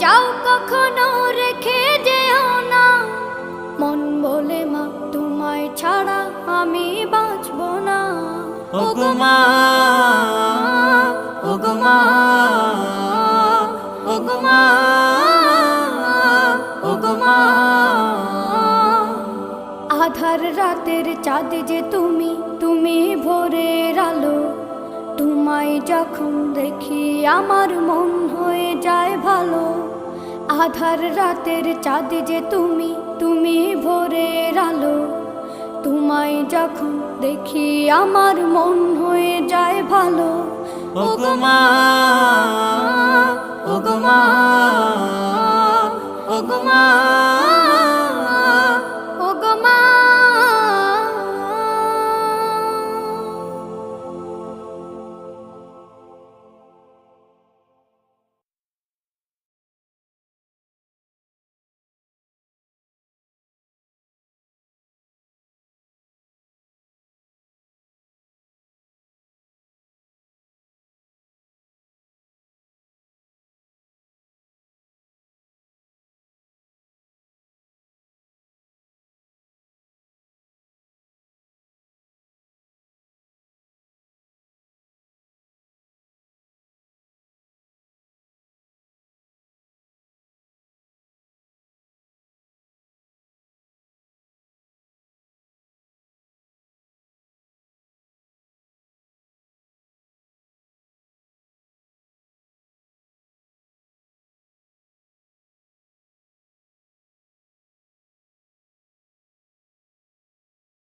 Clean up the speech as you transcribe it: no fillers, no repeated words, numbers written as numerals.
যাও কখনো রেখে যেও না, মন বলে মা তোমায় ছাড়া আমি বাঁচব না। ওগো মা, ওগো মা, ওগো মা, ওগো মা। আধার রাতের চাঁদ যে তুমি, তুমি ভোরের আলো, তোমায় যখন দেখি আমার মন হয়ে যায় ভালো। আধার রাতের চাঁদ যে তুমি, তুমি ভোরের আলো, তোমায় যখন দেখি আমার মন হয়ে যায় ভালো। ওগো মা, ওগো মা, ওগো মা।